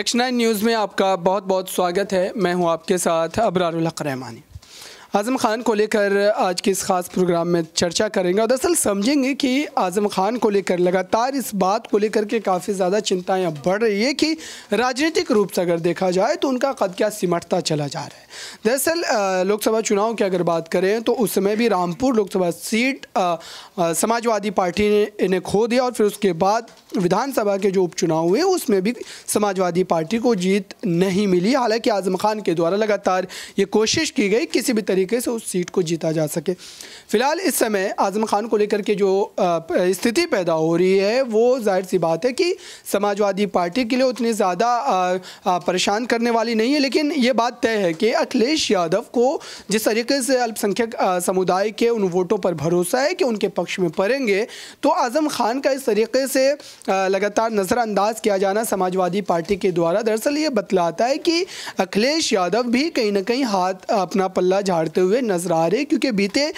Action 9 news में आपका बहुत बहुत स्वागत है। मैं हूं आपके साथ अबरारुल हक रहमानी। आज़म खान को लेकर आज के इस ख़ास प्रोग्राम में चर्चा करेंगे और दरअसल समझेंगे कि आज़म खान को लेकर लगातार इस बात को लेकर के काफ़ी ज़्यादा चिंताएं बढ़ रही है कि राजनीतिक रूप से अगर देखा जाए तो उनका कद क्या सिमटता चला जा रहा है। दरअसल लोकसभा चुनाव की अगर बात करें तो उस समय भी रामपुर लोकसभा सीट समाजवादी पार्टी ने खो दिया और फिर उसके बाद विधानसभा के जो उपचुनाव हुए उसमें भी समाजवादी पार्टी को जीत नहीं मिली। हालांकि आज़म खान के द्वारा लगातार ये कोशिश की गई किसी भी तरीके से उस सीट को जीता जा सके। फिलहाल इस समय आज़म खान को लेकर के जो स्थिति पैदा हो रही है वो जाहिर सी बात है कि समाजवादी पार्टी के लिए उतनी ज़्यादा परेशान करने वाली नहीं है, लेकिन ये बात तय है कि अखिलेश यादव को जिस तरीके से अल्पसंख्यक समुदाय के उन वोटों पर भरोसा है कि उनके पक्ष में पड़ेंगे, तो आज़म खान का इस तरीके से लगातार नज़रअंदाज किया जाना समाजवादी पार्टी के द्वारा दरअसल ये बतलाता है कि अखिलेश यादव भी कहीं ना कहीं हाथ अपना पल्ला झाड़ते हुए नजर आ रहे हैं, क्योंकि बीते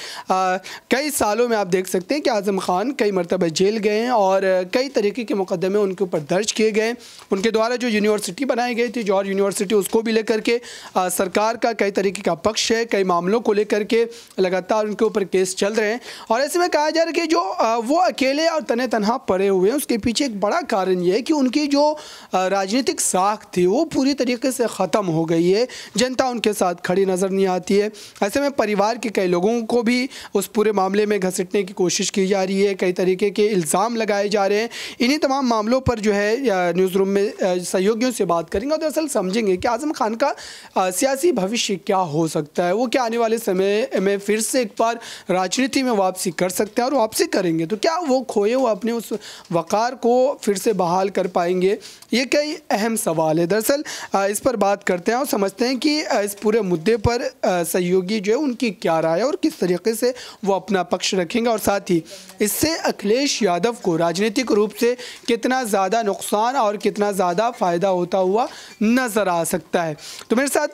कई सालों में आप देख सकते हैं कि आज़म खान कई मरतबा जेल गए हैं और कई तरीके के मुकदमे उनके ऊपर दर्ज किए गए। उनके द्वारा जो यूनिवर्सिटी बनाई गई थी जॉर्ज यूनिवर्सिटी, उसको भी लेकर के सरकार का कई तरीके का पक्ष है, कई मामलों को लेकर के लगातार उनके ऊपर केस चल रहे हैं और ऐसे में कहा जा रहा है कि जो वो अकेले और तने तनहा पड़े हुए हैं उसके पीछे एक बड़ा कारण ये है कि उनकी जो राजनीतिक साख थी वो पूरी तरीके से ख़त्म हो गई है। जनता उनके साथ खड़ी नज़र नहीं आती है। ऐसे में परिवार के कई लोगों को भी उस पूरे मामले में घसीटने की कोशिश की जा रही है, कई तरीके के इल्ज़ाम लगाए जा रहे हैं। इन्हीं तमाम मामलों पर जो है न्यूज़ रूम में सहयोगियों से बात करेंगे और दरअसल समझेंगे कि आज़म खान का सियासी भविष्य क्या हो सकता है। वो क्या आने वाले समय में फिर से एक बार राजनीति में वापसी कर सकते हैं और वापसी करेंगे तो क्या वो खोए हुए अपने उस वक़ार को फिर से बहाल कर पाएंगे? ये कई अहम सवाल है। दरअसल इस पर बात करते हैं और समझते हैं कि इस पूरे मुद्दे पर सहयोगी जो है उनकी क्या राय है और किस तरीके से वो अपना पक्ष रखेंगे और साथ ही इससे अखिलेश यादव को राजनीतिक रूप से कितना ज़्यादा नुकसान और कितना ज़्यादा फ़ायदा होता हुआ नज़र आ सकता है। तो मेरे साथ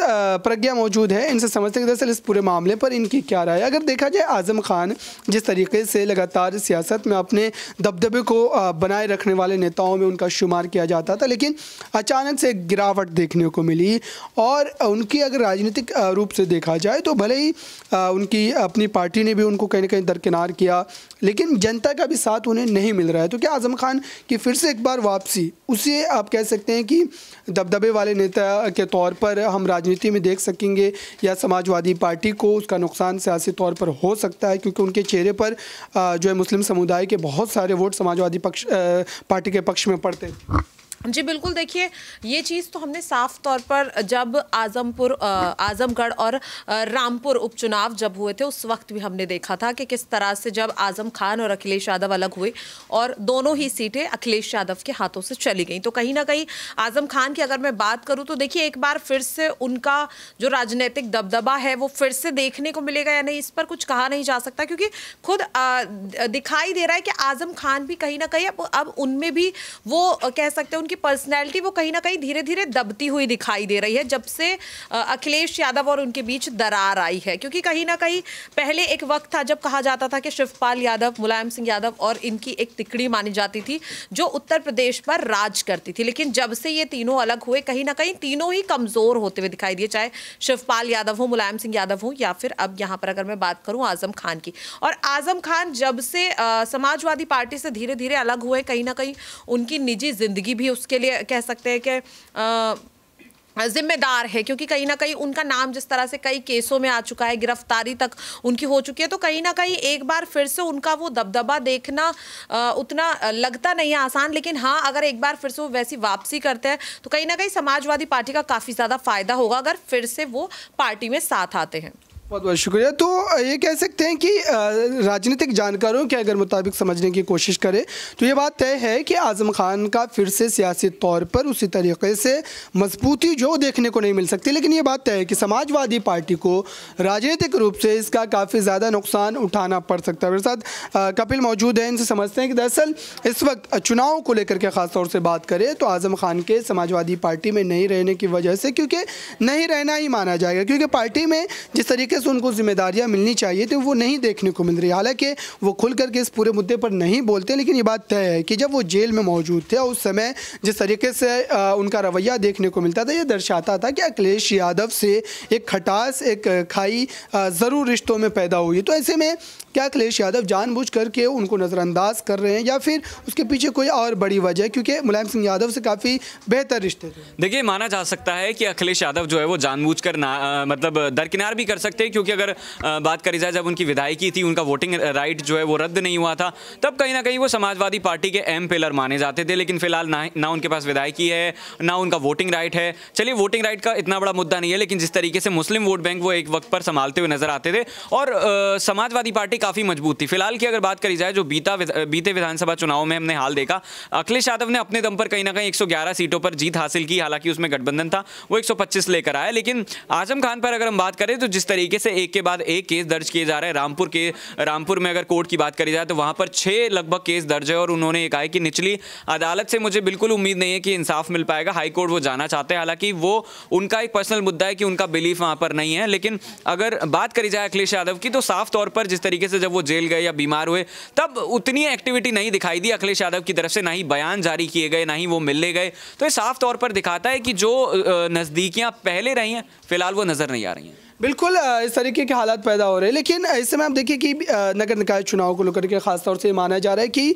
प्रज्ञा मौजूद है, इनसे समझते हैं दरअसल इस पूरे मामले पर इनकी क्या राय है। अगर देखा जाए आज़म खान जिस तरीके से लगातार सियासत में अपने दबदबे को बनाए रखने वाले नेताओं में उनका शुमार किया जाता था, लेकिन अचानक से एक गिरावट देखने को मिली और उनकी अगर राजनीतिक रूप से देखा जाए तो भले ही उनकी अपनी पार्टी ने भी उनको कहीं ना कहीं दरकिनार किया, लेकिन जनता का भी साथ उन्हें नहीं मिल रहा है। तो क्या आज़म खान की फिर से एक बार वापसी, उसे आप कह सकते हैं कि दबदबे वाले नेता के तौर पर हम राजनीति में देख सकेंगे या समाजवादी पार्टी को उसका नुकसान सियासी तौर पर हो सकता है, क्योंकि उनके चेहरे पर जो है मुस्लिम समुदाय के बहुत सारे वोट समाजवादी पार्टी के पक्ष में पड़ते हैं। जी बिल्कुल, देखिए ये चीज़ तो हमने साफ तौर पर जब आजमगढ़ और रामपुर उपचुनाव जब हुए थे उस वक्त भी हमने देखा था कि किस तरह से जब आज़म खान और अखिलेश यादव अलग हुए और दोनों ही सीटें अखिलेश यादव के हाथों से चली गई। तो कहीं ना कहीं आज़म खान की अगर मैं बात करूं तो देखिए एक बार फिर से उनका जो राजनीतिक दबदबा है वो फिर से देखने को मिलेगा या नहीं, इस पर कुछ कहा नहीं जा सकता, क्योंकि खुद दिखाई दे रहा है कि आज़म खान भी कहीं ना कहीं अब उनमें भी वो कह सकते हैं की पर्सनैलिटी वो कहीं ना कहीं धीरे धीरे दबती हुई दिखाई दे रही है जब से अखिलेश यादव और उनके बीच दरार आई है। क्योंकि कहीं ना कहीं पहले एक वक्त था जब कहा जाता था कि शिवपाल यादव, मुलायम सिंह यादव और इनकी एक तिकड़ी मानी जाती थी जो उत्तर प्रदेश पर राज करती थी, लेकिन जब से ये तीनों अलग हुए कहीं ना कहीं तीनों ही कमजोर होते हुए दिखाई दिए, चाहे शिवपाल यादव हो, मुलायम सिंह यादव हो या फिर अब यहाँ पर अगर मैं बात करूँ आज़म खान की। और आज़म खान जब से समाजवादी पार्टी से धीरे धीरे अलग हुए कहीं ना कहीं उनकी निजी जिंदगी भी उसके लिए कह सकते हैं कि जिम्मेदार है, क्योंकि कहीं ना कहीं उनका नाम जिस तरह से कई केसों में आ चुका है, गिरफ्तारी तक उनकी हो चुकी है, तो कहीं ना कहीं एक बार फिर से उनका वो दबदबा देखना उतना लगता नहीं है आसान। लेकिन हाँ, अगर एक बार फिर से वो वैसी वापसी करते हैं तो कहीं ना कहीं समाजवादी पार्टी का काफ़ी ज़्यादा फायदा होगा अगर फिर से वो पार्टी में साथ आते हैं। बहुत बहुत शुक्रिया। तो ये कह सकते हैं कि राजनीतिक जानकारों के अगर मुताबिक समझने की कोशिश करें तो ये बात तय है कि आज़म खान का फिर से सियासी तौर पर उसी तरीके से मजबूती जो देखने को नहीं मिल सकती, लेकिन ये बात तय है कि समाजवादी पार्टी को राजनीतिक रूप से इसका काफ़ी ज़्यादा नुकसान उठाना पड़ सकता है। मेरे साथ कपिल मौजूद हैं, इनसे समझते हैं कि दरअसल इस वक्त चुनाव को लेकर के ख़ास तौर से बात करें तो आज़म खान के समाजवादी पार्टी में नहीं रहने की वजह से, क्योंकि नहीं रहना ही माना जाएगा, क्योंकि पार्टी में जिस तरीके से उनको जिम्मेदारियाँ मिलनी चाहिए तो वो नहीं देखने को मिल रही। हालाँकि वो खुल करके इस पूरे मुद्दे पर नहीं बोलते, लेकिन ये बात तय है कि जब वो जेल में मौजूद थे उस समय जिस तरीके से उनका रवैया देखने को मिलता था, ये दर्शाता था कि अखिलेश यादव से एक खटास, एक खाई ज़रूर रिश्तों में पैदा हुई। तो ऐसे में क्या अखिलेश यादव जानबूझ करके उनको नज़रअंदाज कर रहे हैं या फिर उसके पीछे कोई और बड़ी वजह है, क्योंकि मुलायम सिंह यादव से काफ़ी बेहतर रिश्ते थे? देखिए, माना जा सकता है कि अखिलेश यादव जो है वो जानबूझकर मतलब दरकिनार भी कर सकते हैं, क्योंकि अगर बात करी जाए जब उनकी विधायकी थी, उनका वोटिंग राइट जो है वो रद्द नहीं हुआ था, तब कहीं ना कहीं वो समाजवादी पार्टी के अहम पिलर माने जाते थे। लेकिन फिलहाल ना उनके पास विधायकी है, ना उनका वोटिंग राइट है। चलिए, वोटिंग राइट का इतना बड़ा मुद्दा नहीं है, लेकिन जिस तरीके से मुस्लिम वोट बैंक वो एक वक्त पर संभालते हुए नजर आते थे और समाजवादी पार्टी काफ़ी मजबूत थी। फिलहाल की अगर बात करी जाए, जो बीते विधानसभा चुनाव में हमने हाल देखा, अखिलेश यादव ने अपने दम पर कहीं ना कहीं 111 सीटों पर जीत हासिल की। हालांकि उसमें गठबंधन था, वो 125 लेकर आया। लेकिन आजम खान पर अगर हम बात करें तो जिस तरीके से एक के बाद एक केस दर्ज किए जा रहे हैं, रामपुर में अगर कोर्ट की बात करी जाए तो वहां पर 6 लगभग केस दर्ज है और उन्होंने कहा है कि निचली अदालत से मुझे बिल्कुल उम्मीद नहीं है कि इंसाफ मिल पाएगा। हाई कोर्ट वो जाना चाहते हैं। हालांकि वो उनका एक पर्सनल मुद्दा है कि उनका बिलीफ वहां पर नहीं है। लेकिन अगर बात करी जाए अखिलेश यादव की, तो साफ तौर पर जिस तरीके से जब वो जेल गए या बीमार हुए, तब उतनी एक्टिविटी नहीं दिखाई दी अखिलेश यादव की तरफ से, ना ही बयान जारी किए गए, ना ही वो मिलने गए। तो ये साफ तौर पर दिखाता है कि जो नज़दीकियां पहले रही हैं, फिलहाल वो नज़र नहीं आ रही हैं। बिल्कुल इस तरीके के हालात पैदा हो रहे हैं। लेकिन इस समय आप देखिए कि नगर निकाय चुनाव को लेकर के ख़ास तौर से माना जा रहा है कि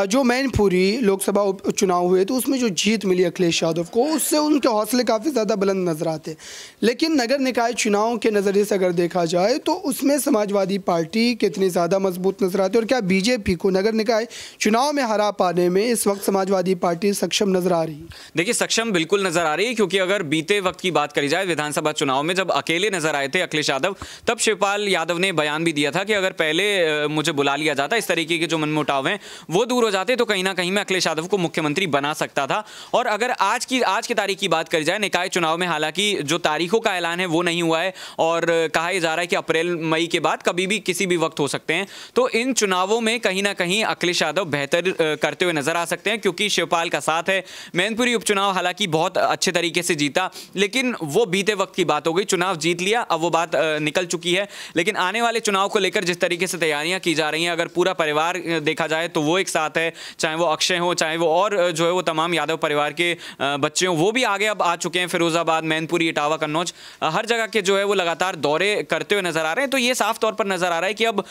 जो मैनपुरी लोकसभा उपचुनाव हुए तो उसमें जो जीत मिली अखिलेश यादव को, उससे उनके हौसले काफ़ी ज़्यादा बुलंद नजर आते हैं। लेकिन नगर निकाय चुनाव के नज़रिए से अगर देखा जाए तो उसमें समाजवादी पार्टी कितनी ज़्यादा मजबूत नजर आती है और क्या बीजेपी को नगर निकाय चुनाव में हरा पाने में इस वक्त समाजवादी पार्टी सक्षम नजर आ रही है? देखिए, सक्षम बिल्कुल नजर आ रही है, क्योंकि अगर बीते वक्त की बात करी जाए विधानसभा चुनाव में जब अकेले नजर आए थे अखिलेश यादव, तब शिवपाल यादव ने बयान भी दिया था कि अगर पहले मुझे बुला लिया जाता, इस तरीके के जो मनमुटाव हैं वो दूर हो जाते, तो कहीं ना कहीं मैं अखिलेश यादव को मुख्यमंत्री बना सकता था। और अगर आज की तारीख की बात करी जाए निकाय चुनाव में, हालांकि जो तारीखों का ऐलान है वो नहीं हुआ है और कहा जा रहा है कि अप्रैल मई के बाद कभी भी किसी भी वक्त हो सकते हैं। तो इन चुनावों में कहीं ना कहीं अखिलेश यादव बेहतर करते हुए नजर आ सकते हैं, क्योंकि शिवपाल का साथ है। मैनपुरी उपचुनाव हालांकि बहुत अच्छे तरीके से जीता, लेकिन वो बीते वक्त की बात हो गई। चुनाव जीत लिया, अब वो बात निकल चुकी है। लेकिन आने वाले चुनाव को लेकर जिस तरीके से तैयारियां की जा रही हैं, अगर पूरा परिवार देखा जाए तो वो एक साथ है, चाहे वो अक्षय हो, चाहे वो और जो है वो तमाम यादव परिवार के बच्चे हों, वो भी आगे अब आ चुके हैं। फिरोजाबाद, मैनपुरी, इटावा, कन्नौज, हर जगह के जो है वो लगातार दौरे करते हुए नजर आ रहे हैं। तो ये साफ तौर पर नजर आ रहा है कि अब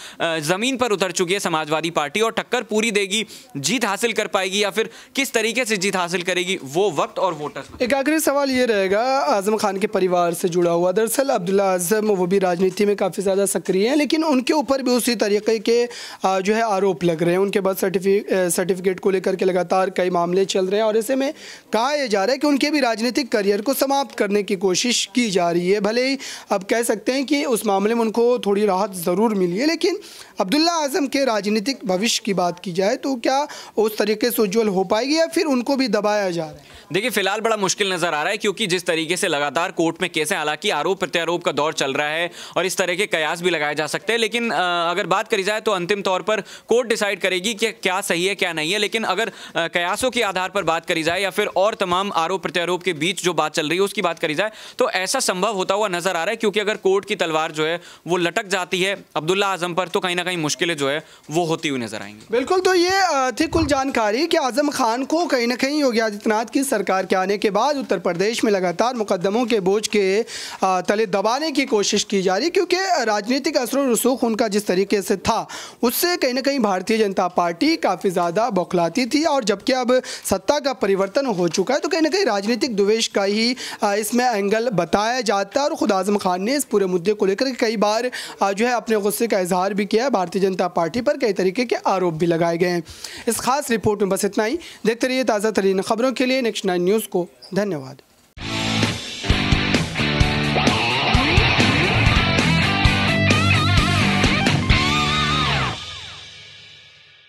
जमीन पर उतर चुकी है समाजवादी पार्टी और टक्कर पूरी देगी। जीत हासिल कर पाएगी या फिर किस तरीके से जीत हासिल करेगी, वो वक्त और वोटर्स। एक आखिरी सवाल ये रहेगा आजम खान के परिवार से जुड़ा हुआ। दरअसल अब्दुल्ला आजम वो भी राजनीति में काफ़ी ज़्यादा सक्रिय हैं, लेकिन उनके ऊपर भी उसी तरीके के जो है आरोप लग रहे हैं। उनके बर्थ सर्टिफिकेट को लेकर के लगातार कई मामले चल रहे हैं और ऐसे में कहा यह जा रहा है कि उनके भी राजनीतिक करियर को समाप्त करने की कोशिश की जा रही है। भले ही अब कह सकते हैं कि उस मामले में उनको थोड़ी राहत ज़रूर मिली है, लेकिन अब्दुल्ला आजम के राजनीतिक भविष्य की बात की जाए तो क्या उस तरीके से उज्ज्वल हो पाएगी या फिर उनको भी दबाया जा रहा है? देखिए, फिलहाल बड़ा मुश्किल नजर आ रहा है, क्योंकि जिस तरीके से लगातार कोर्ट में केसें, हालांकि आरोप प्रत्यारोप का दौर चल रहा है और इस तरह के कयास भी लगाए जा सकते हैं, लेकिन अगर बात करी जाए तो अंतिम तौर पर कोर्ट डिसाइड करेगी कि क्या सही है क्या नहीं है। लेकिन अगर कयासों के आधार पर बात करी जाए या फिर और तमाम आरोप प्रत्यारोप के बीच जो बात चल रही है उसकी बात करी जाए, तो ऐसा संभव होता हुआ नजर आ रहा है, क्योंकि अगर कोर्ट की तलवार जो है वो लटक जाती है अब्दुल्ला आजम पर, तो कहीं ना कहीं मुश्किलें जो है वो होती हुई नजर आएंगी। बिल्कुल, तो ये थी कुल जानकारी कि आजम खान को कहीं ना कहीं योगी आदित्यनाथ की सरकार के आने के बाद उत्तर प्रदेश में लगातार मुकदमों के बोझ के तले दबाने की कोशिश की जा रही है, क्योंकि राजनीतिक असर रसूख उनका जिस तरीके से था उससे कहीं ना कहीं भारतीय जनता पार्टी काफ़ी ज़्यादा बौखलाती थी। और जबकि अब सत्ता का परिवर्तन हो चुका है तो कहीं ना कहीं राजनीतिक द्वेष का ही इसमें एंगल बताया जाता है। और खुद आजम खान ने इस पूरे मुद्दे को लेकर कई बार जो है अपने गुस्से का इजहार भी किया है। भारतीय जनता पार्टी पर कई तरीके के आरोप भी लगाए गए हैं। इस खास रिपोर्ट में बस इतना ही। देखते रहिए ताज़ा तरीन खबरों के लिए नेक्स्ट 9 न्यूज़ को। धन्यवाद।